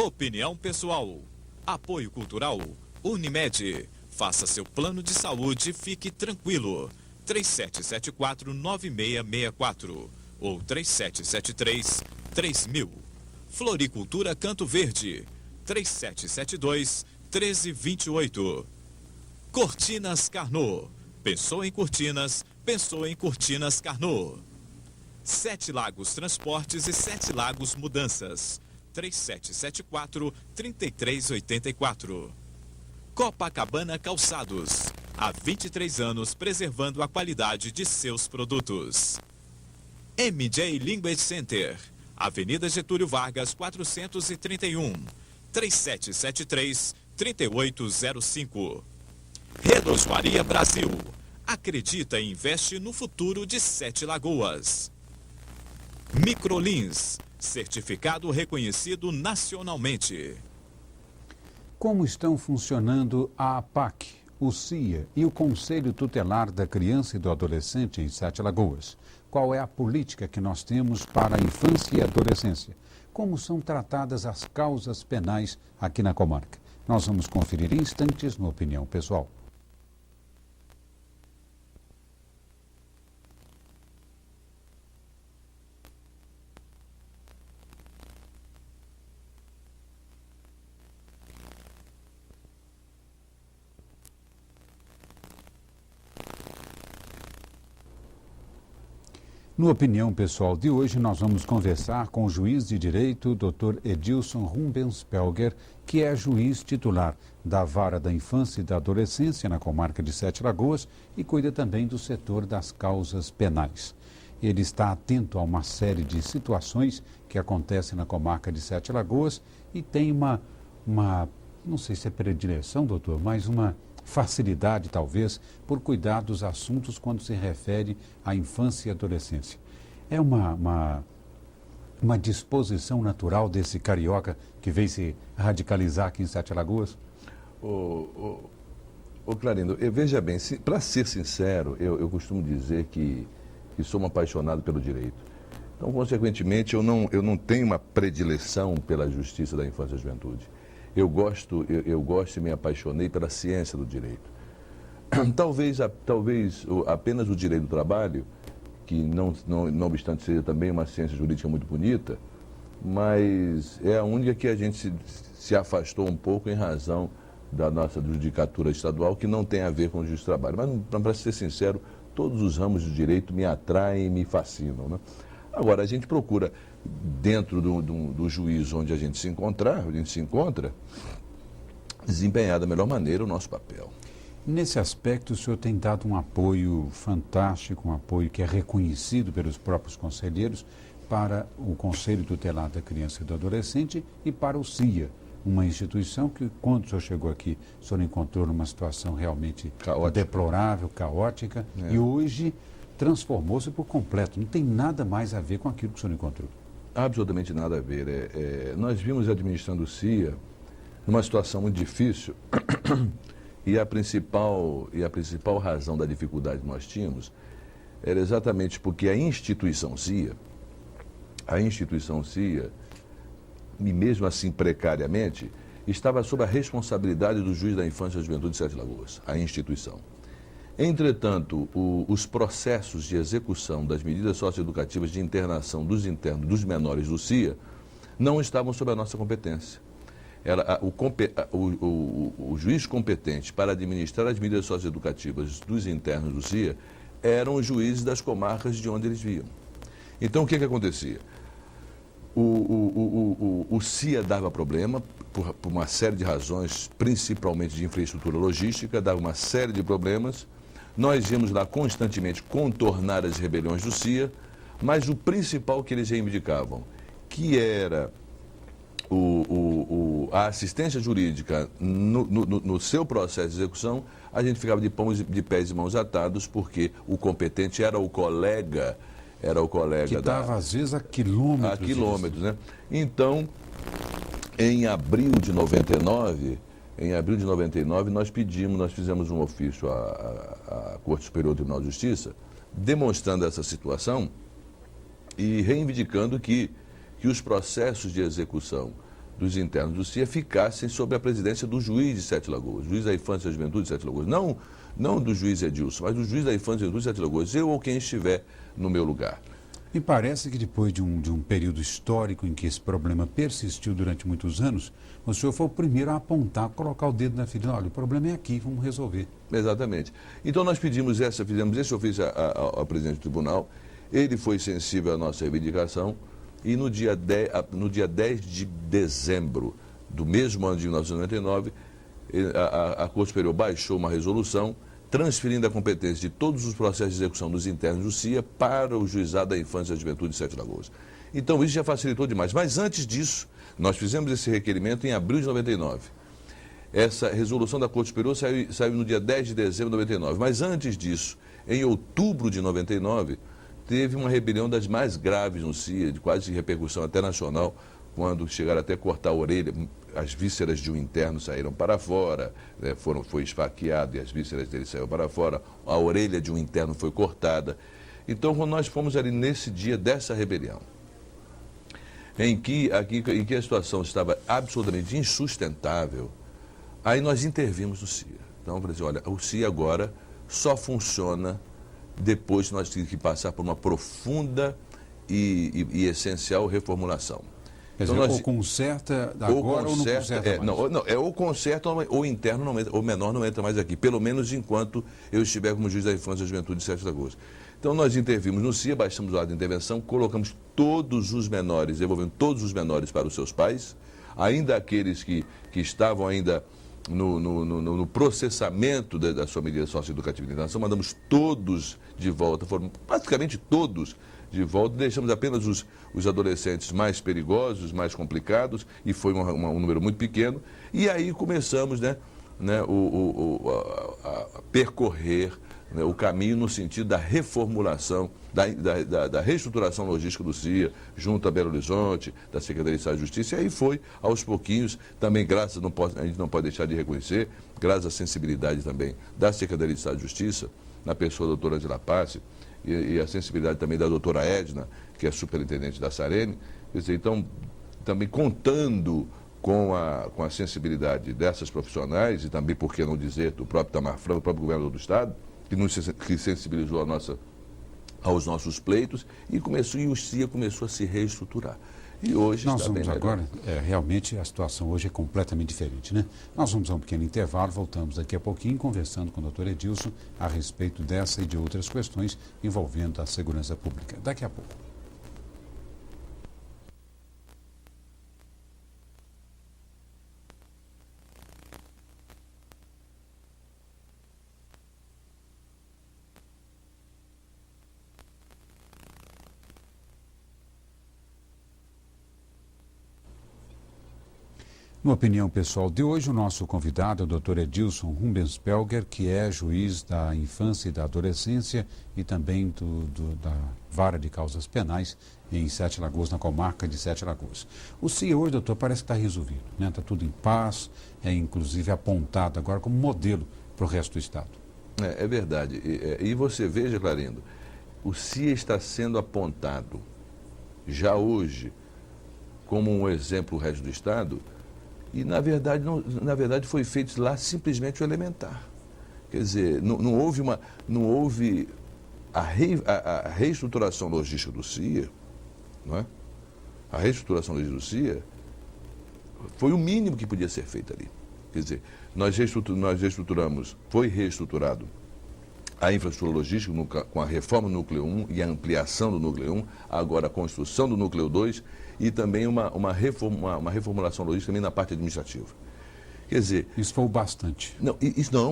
Opinião pessoal. Apoio cultural. Unimed. Faça seu plano de saúde e fique tranquilo. 3774-9664 ou 3773-3000. Floricultura Canto Verde. 3772-1328. Cortinas Carnot. Pensou em cortinas, pensou em Cortinas Carnot. Sete Lagos Transportes e Sete Lagos Mudanças. 3774-3384. Copacabana Calçados. Há 23 anos preservando a qualidade de seus produtos. MJ Language Center. Avenida Getúlio Vargas, 431. 3773-3805. Relojoaria Brasil. Acredita e investe no futuro de Sete Lagoas. Microlins. Certificado reconhecido nacionalmente. Como estão funcionando a APAC, o CIA e o Conselho Tutelar da Criança e do Adolescente em Sete Lagoas? Qual é a política que nós temos para a infância e adolescência? Como são tratadas as causas penais aqui na comarca? Nós vamos conferir em instantes no Opinião Pessoal. No Opinião Pessoal de hoje, nós vamos conversar com o juiz de direito, Dr. Edilson Rubenspelger, que é juiz titular da Vara da Infância e da Adolescência na comarca de Sete Lagoas e cuida também do setor das causas penais. Ele está atento a uma série de situações que acontecem na comarca de Sete Lagoas e tem uma não sei se é predileção, doutor, mas uma facilidade, talvez, por cuidar dos assuntos quando se refere à infância e adolescência. É uma disposição natural desse carioca que veio se radicalizar aqui em Sete Lagoas? Clarindo, veja bem, para ser sincero, eu costumo dizer que sou um apaixonado pelo direito. Então, consequentemente, eu não tenho uma predileção pela justiça da infância e juventude. Eu gosto e me apaixonei pela ciência do direito. Talvez apenas o direito do trabalho, que não obstante seja também uma ciência jurídica muito bonita, mas é a única que a gente se afastou um pouco em razão da nossa judicatura estadual, que não tem a ver com o justiça do trabalho. Mas, para ser sincero, todos os ramos do direito me atraem e me fascinam, né? Agora, a gente procura, dentro do juízo onde a gente se encontra, desempenhar da melhor maneira o nosso papel. Nesse aspecto, o senhor tem dado um apoio fantástico, um apoio que é reconhecido pelos próprios conselheiros para o Conselho Tutelar da Criança e do Adolescente e para o CIA, uma instituição que, quando o senhor chegou aqui, o senhor encontrou numa situação realmente deplorável, caótica, e hoje transformou-se por completo. Não tem nada mais a ver com aquilo que o senhor encontrou. Absolutamente nada a ver. Nós vimos administrando o CIA numa situação muito difícil e a principal razão da dificuldade que nós tínhamos era exatamente porque a instituição CIA, e mesmo assim precariamente, estava sob a responsabilidade do juiz da infância e da juventude de Sete Lagoas, a instituição. Entretanto, os processos de execução das medidas socioeducativas de internação dos internos, dos menores do CIA, não estavam sob a nossa competência. O juiz competente para administrar as medidas socioeducativas dos internos do CIA eram os juízes das comarcas de onde eles vinham. Então, o que acontecia? O CIA dava problema por uma série de razões, principalmente de infraestrutura logística, dava uma série de problemas. Nós íamos lá constantemente contornar as rebeliões do CIA, mas o principal que eles reivindicavam, que era a assistência jurídica no seu processo de execução, a gente ficava de pés e mãos atados, porque o competente era o colega que estava, às vezes, a quilômetros. Né? Então, em abril de 99, nós fizemos um ofício à Corte Superior do Tribunal de Justiça, demonstrando essa situação e reivindicando que os processos de execução dos internos do CIA ficassem sob a presidência do juiz de Sete Lagoas, juiz da Infância e da Juventude de Sete Lagoas. Não do juiz Edilson, mas do juiz da Infância e da Juventude de Sete Lagoas, eu ou quem estiver no meu lugar. Me parece que depois de um período histórico em que esse problema persistiu durante muitos anos, o senhor foi o primeiro a apontar, colocar o dedo na ferida. Olha, o problema é aqui, vamos resolver. Exatamente. Então nós fizemos esse ofício ao presidente do tribunal, ele foi sensível à nossa reivindicação e no dia 10 de dezembro do mesmo ano de 1999, a Corte Superior baixou uma resolução transferindo a competência de todos os processos de execução dos internos do CIA para o Juizado da Infância e da Juventude de Sete Lagoas. Então, isso já facilitou demais. Mas antes disso, nós fizemos esse requerimento em abril de 99. Essa resolução da Corte Superior saiu no dia 10 de dezembro de 99. Mas antes disso, em outubro de 99, teve uma rebelião das mais graves no CIA, de quase repercussão até nacional, quando chegaram até cortar a orelha, as vísceras de um interno saíram para fora, né, foi esfaqueado e as vísceras dele saíram para fora, a orelha de um interno foi cortada. Então, quando nós fomos ali nesse dia dessa rebelião, em que a situação estava absolutamente insustentável, aí nós intervimos no CIA. Então, eu falei assim, olha, o CIA agora só funciona depois que nós temos que passar por uma profunda e essencial reformulação. Quer dizer, ou conserta agora ou não conserta mais? Ou conserta ou o interno não entra, ou o menor não entra mais aqui, pelo menos enquanto eu estiver como juiz da Infância e da Juventude de Sete Lagoas. Então nós intervimos no CIA, baixamos o ato de intervenção, colocamos todos os menores, devolvendo todos os menores para os seus pais, ainda aqueles que estavam ainda no processamento da sua medida socioeducativa de internação, mandamos todos de volta, foram praticamente todos de volta, deixamos apenas os adolescentes mais perigosos, mais complicados, e foi um número muito pequeno, e aí começamos a percorrer, né, o caminho no sentido da reformulação, da reestruturação logística do CIA, junto a Belo Horizonte, da Secretaria de Estado de Justiça, e aí foi, aos pouquinhos, também a gente não pode deixar de reconhecer, graças à sensibilidade também da Secretaria de Estado de Justiça, na pessoa da doutora Angela Passi, e a sensibilidade também da doutora Edna, que é superintendente da Sarene. Quer dizer, então, também contando com a sensibilidade dessas profissionais, e também, por que não dizer, do próprio Tamar Franco, do próprio governador do Estado, que sensibilizou aos nossos pleitos, e o CIA começou a se reestruturar. E hoje nós está bem vamos melhor. agora, realmente a situação hoje é completamente diferente, né? Nós vamos a um pequeno intervalo, voltamos daqui a pouquinho conversando com o doutor Edilson a respeito dessa e de outras questões envolvendo a segurança pública. Daqui a pouco. Na opinião pessoal de hoje, o nosso convidado é o Dr. Edilson Rubenspelger, que é juiz da infância e da adolescência e também da Vara de Causas Penais em Sete Lagoas, na comarca de Sete Lagoas. O CIA hoje, doutor, parece que está resolvido, né? Está tudo em paz, é inclusive apontado agora como modelo para o resto do Estado. É verdade. E você veja, Clarindo, o CIA está sendo apontado já hoje como um exemplo do resto do Estado. E, na verdade, foi feito lá simplesmente o elementar. Quer dizer, não houve a reestruturação logística do CIA, não é? A reestruturação logística do CIA foi o mínimo que podia ser feito ali. Quer dizer, foi reestruturado a infraestrutura logística com a reforma do Núcleo 1 e a ampliação do Núcleo 1, agora a construção do Núcleo 2 e também uma reformulação logística também na parte administrativa. Quer dizer... Isso foi o bastante. Não,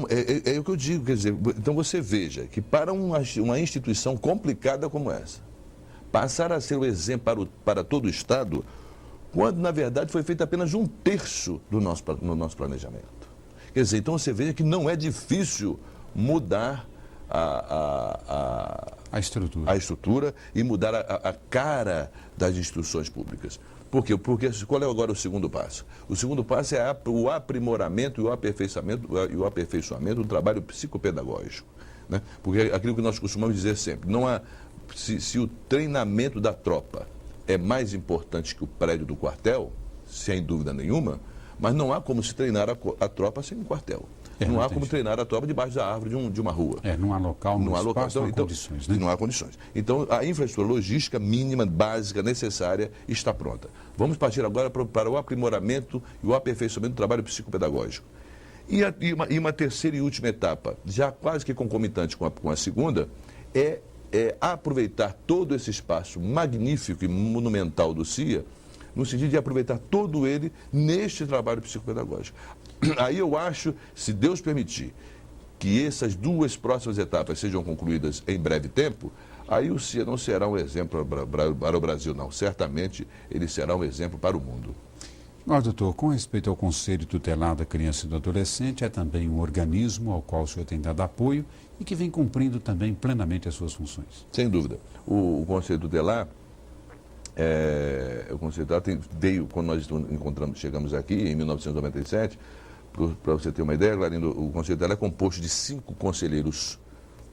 é o que eu digo. Quer dizer, então você veja que para uma instituição complicada como essa, passar a ser o exemplo para todo o Estado, quando na verdade foi feito apenas 1/3 do nosso planejamento. Quer dizer, então você veja que não é difícil mudar a estrutura e mudar a cara das instituições públicas. Por quê? Porque qual é agora o segundo passo? O segundo passo é o aprimoramento e o aperfeiçoamento do trabalho psicopedagógico, né? Porque aquilo que nós costumamos dizer sempre, não há, se o treinamento da tropa é mais importante que o prédio do quartel, sem dúvida nenhuma, mas não há como se treinar a tropa sem um quartel. Não há como treinar a tropa debaixo da árvore de uma rua. Não há local, não há local, espaço, não há condições. Né? Não há condições. Então, a infraestrutura logística mínima, básica, necessária, está pronta. Vamos partir agora para o aprimoramento e o aperfeiçoamento do trabalho psicopedagógico. E uma terceira e última etapa, já quase que concomitante com a segunda, é aproveitar todo esse espaço magnífico e monumental do CIA, no sentido de aproveitar todo ele neste trabalho psicopedagógico. Aí eu acho, se Deus permitir, que essas duas próximas etapas sejam concluídas em breve tempo, aí o CIA não será um exemplo para o Brasil, não. Certamente ele será um exemplo para o mundo. Mas, doutor, com respeito ao Conselho Tutelar da Criança e do Adolescente, é também um organismo ao qual o senhor tem dado apoio e que vem cumprindo também plenamente as suas funções. Sem dúvida. O Conselho Tutelar, veio, quando nós chegamos aqui, em 1997, para você ter uma ideia, Clarindo, o Conselho Tutelar é composto de 5 conselheiros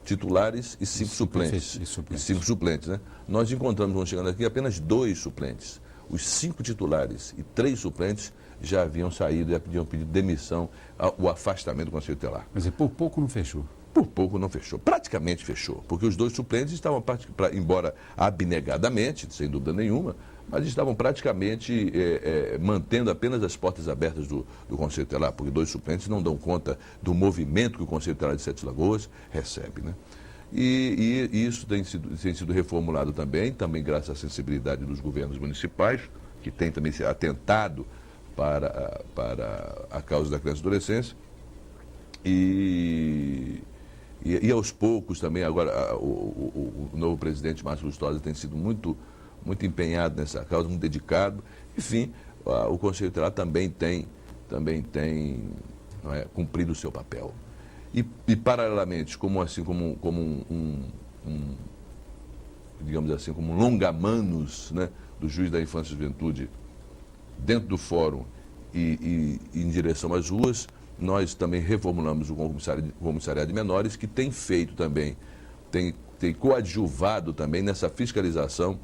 titulares e 5 suplentes. E 5 suplentes, né? Nós encontramos, quando chegando aqui, apenas 2 suplentes. Os 5 titulares e 3 suplentes já haviam saído e haviam pedido demissão, o afastamento do Conselho Tutelar. Mas por pouco não fechou. Por pouco não fechou. Praticamente fechou, porque os 2 suplentes estavam, embora abnegadamente, sem dúvida nenhuma, mas estavam praticamente mantendo apenas as portas abertas do Conselho Tutelar, porque 2 suplentes não dão conta do movimento que o Conselho Tutelar de Sete Lagoas recebe, né? E isso tem sido reformulado também graças à sensibilidade dos governos municipais, que têm também se atentado para a causa da criança e adolescência. E aos poucos também, agora, o novo presidente Márcio Lustosa tem sido muito empenhado nessa causa, muito dedicado. Enfim, o Conselho Tutelar também tem cumprido o seu papel. E paralelamente, como digamos assim, como um longa-manos, né, do juiz da infância e juventude dentro do fórum e em direção às ruas, nós também reformulamos o comissariado de menores, que tem feito também, tem coadjuvado também nessa fiscalização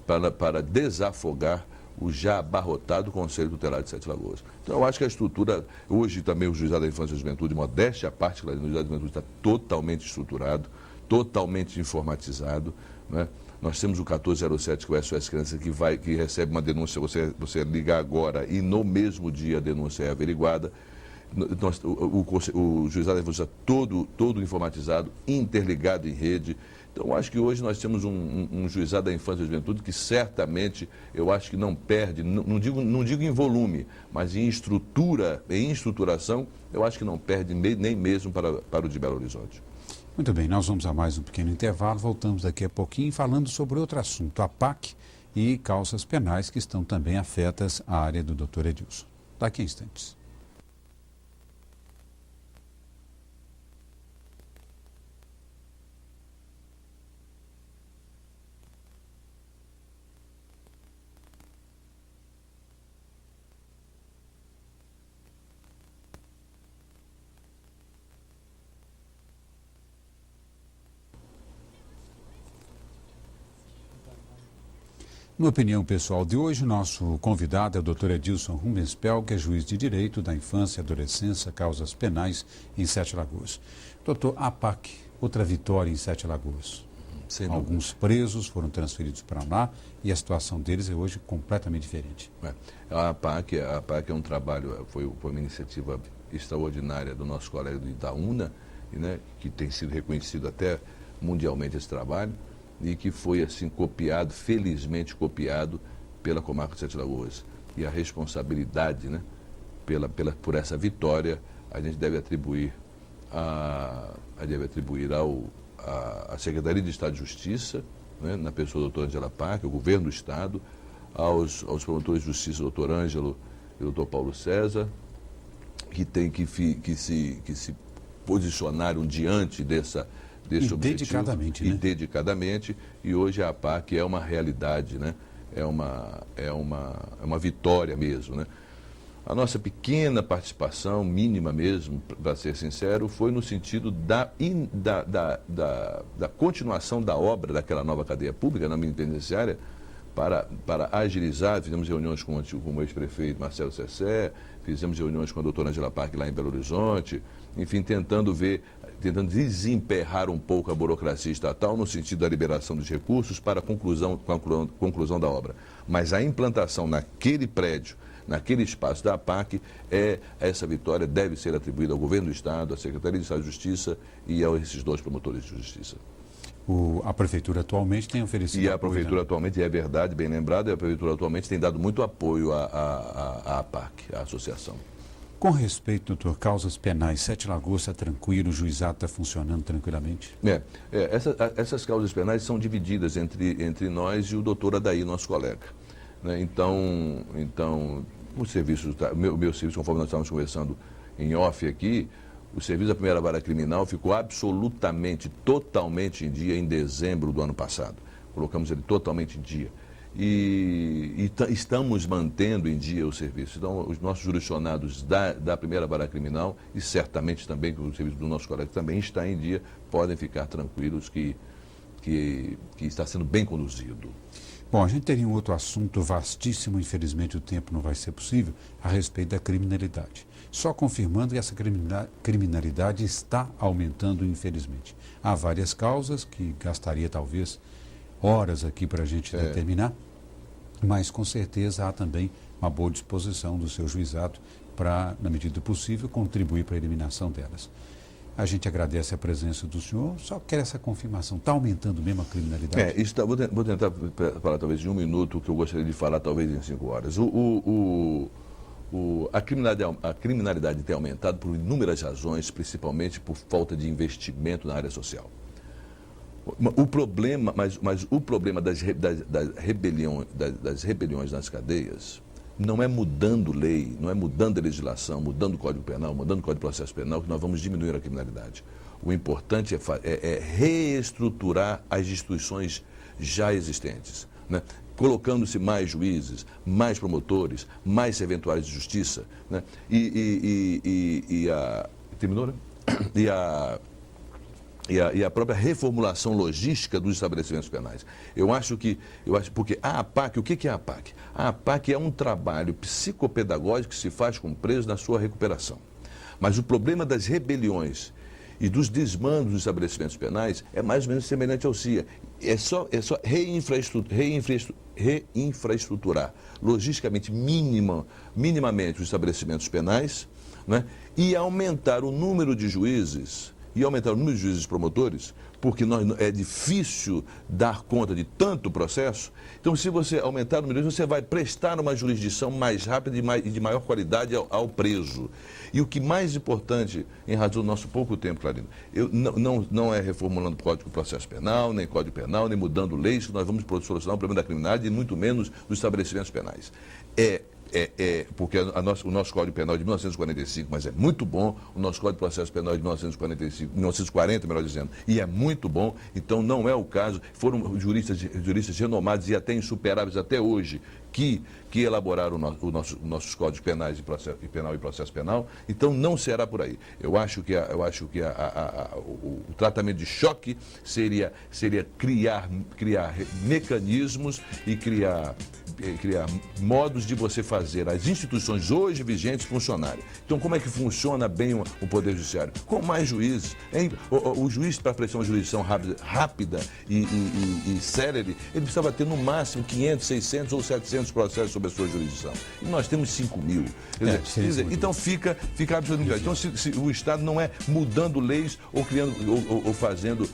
para desafogar o já abarrotado Conselho Tutelar de Sete Lagoas. Então, eu acho que a estrutura, hoje também o Juizado da Infância e Juventude, modéstia à parte, o Juizado da Juventude está totalmente estruturado, totalmente informatizado, né? Nós temos o 1407, que é o SOS Criança, que recebe uma denúncia, você liga agora e no mesmo dia a denúncia é averiguada. O Juizado da Infância está todo informatizado, interligado em rede. Então, acho que hoje nós temos um Juizado da Infância e Juventude que certamente, eu acho que não perde, não digo em volume, mas em estrutura, em estruturação, eu acho que não perde nem mesmo para o de Belo Horizonte. Muito bem, nós vamos a mais um pequeno intervalo, voltamos daqui a pouquinho falando sobre outro assunto, a PAC e causas penais que estão também afetas à área do Dr. Edilson. Daqui a instantes. No Opinião Pessoal de hoje, nosso convidado é o Dr. Edilson Rubensperger, que é juiz de Direito da Infância e Adolescência, Causas Penais em Sete Lagoas. Doutor, a PAC, outra vitória em Sete Lagoas. Alguns presos foram transferidos para lá e a situação deles é hoje completamente diferente. A PAC é um trabalho, foi uma iniciativa extraordinária do nosso colega do Itaúna, né, que tem sido reconhecido até mundialmente esse trabalho, e que foi assim copiado, felizmente copiado pela comarca de Sete Lagoas. E a responsabilidade, né, por essa vitória, a gente deve atribuir à Secretaria de Estado de Justiça, né, na pessoa do doutor Angela Parque, ao governo do Estado, aos promotores de justiça, doutor Ângelo e doutor Paulo César, que tem que se posicionaram diante desse objetivo, dedicadamente, né? Dedicadamente, e hoje a PAC é uma realidade, né? É uma vitória mesmo, né? A nossa pequena participação, mínima mesmo, para ser sincero, foi no sentido da continuação da obra daquela nova cadeia pública na penitenciária, para agilizar. Fizemos reuniões com o ex-prefeito Marcelo Sessé, fizemos reuniões com a doutora Angela Parque lá em Belo Horizonte, enfim, tentando desemperrar um pouco a burocracia estatal no sentido da liberação dos recursos para a conclusão da obra. Mas a implantação naquele prédio, naquele espaço da APAC, essa vitória deve ser atribuída ao Governo do Estado, à Secretaria de Estado de Justiça e a esses 2 promotores de justiça. A Prefeitura atualmente tem oferecido E a apoio, Prefeitura né? atualmente, é verdade, bem lembrado, a Prefeitura atualmente tem dado muito apoio à APAC, à associação. Com respeito, doutor, causas penais, Sete Lagoas está tranquilo, o juizado está funcionando tranquilamente? Essas causas penais são divididas entre nós e o doutor Adair, nosso colega, né? Então o serviço, meu serviço, conforme nós estávamos conversando em off aqui, o serviço da primeira vara criminal ficou absolutamente, totalmente em dia em dezembro do ano passado. Colocamos ele totalmente em dia. E estamos mantendo em dia o serviço. Então, os nossos jurisdicionados da primeira vara criminal, e certamente também que o serviço do nosso colega também está em dia, podem ficar tranquilos que está sendo bem conduzido. Bom, a gente teria um outro assunto vastíssimo, infelizmente o tempo não vai ser possível, a respeito da criminalidade. Só confirmando que essa criminalidade está aumentando, infelizmente. Há várias causas que gastaria talvez horas aqui para a gente determinar, mas com certeza há também uma boa disposição do seu juizado para, na medida do possível, contribuir para a eliminação delas. A gente agradece a presença do senhor, só quer essa confirmação. Está aumentando mesmo a criminalidade? Vou tentar falar talvez em 1 minuto o que eu gostaria de falar talvez em 5 horas. A criminalidade tem aumentado por inúmeras razões, principalmente por falta de investimento na área social. O problema das rebeliões nas cadeias não é mudando lei, não é mudando a legislação, mudando o Código Penal, mudando o Código de Processo Penal, que nós vamos diminuir a criminalidade. O importante é reestruturar as instituições já existentes, né? Colocando-se mais juízes, mais promotores, mais serventuários de justiça, né? Terminou, né? E a própria reformulação logística dos estabelecimentos penais. Porque a APAC, o que é a APAC? A APAC é um trabalho psicopedagógico que se faz com o preso na sua recuperação. Mas o problema das rebeliões e dos desmandos dos estabelecimentos penais é mais ou menos semelhante ao CIA. É só reinfraestruturar logisticamente minimamente os estabelecimentos penais, né? E aumentar o número de juízes e aumentar o número de juízes promotores, porque é difícil dar conta de tanto processo. Então, se você aumentar o número de juízes, você vai prestar uma jurisdição mais rápida e de maior qualidade ao preso. E o que mais importante, em razão do nosso pouco tempo, Clarino, não é reformulando o Código de Processo Penal, nem Código Penal, nem mudando leis, que nós vamos solucionar o problema da criminalidade e muito menos dos estabelecimentos penais. Porque o nosso Código Penal é de 1945, mas é muito bom. O nosso Código de Processo Penal é de 1940, melhor dizendo, e é muito bom. Então, não é o caso. Foram juristas renomados e até insuperáveis até hoje que elaboraram os nossos códigos penais e penal e processo penal. Então, não será por aí. Eu acho que o tratamento de choque seria criar mecanismos e criar modos de você fazer as instituições hoje vigentes funcionarem. Então, como é que funciona bem o Poder Judiciário? Com mais juízes. O juiz, para prestar uma jurisdição rápida e célere, ele precisava ter no máximo 500, 600 ou 700 processos sobre a sua jurisdição. E nós temos 5 mil. Então, fica absolutamente claro. Então, se o Estado não é mudando leis ou fazendo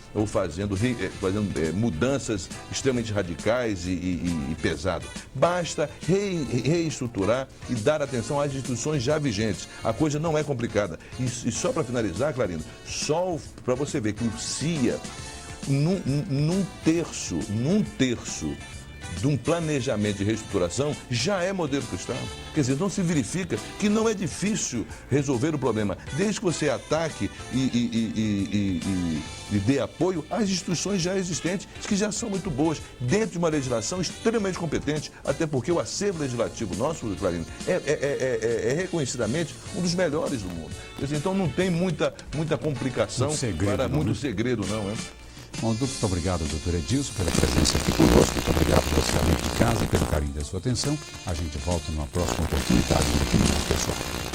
mudanças extremamente radicais e pesadas. Basta reestruturar e dar atenção às instituições já vigentes. A coisa não é complicada. E só para finalizar, Clarino, só para você ver que o CIA, num terço de um planejamento de reestruturação, já é modelo para o Estado. Quer dizer, então se verifica que não é difícil resolver o problema, desde que você ataque e dê apoio às instituições já existentes, que já são muito boas, dentro de uma legislação extremamente competente, até porque o acervo legislativo nosso, Clarino, é reconhecidamente um dos melhores do mundo. Quer dizer, então não tem muita complicação, muito segredo, não é? Bom, muito obrigado, doutor Edilson, pela presença aqui conosco. Muito obrigado por você, amigo de casa, e pelo carinho da sua atenção. A gente volta numa próxima oportunidade aqui no Pessoal.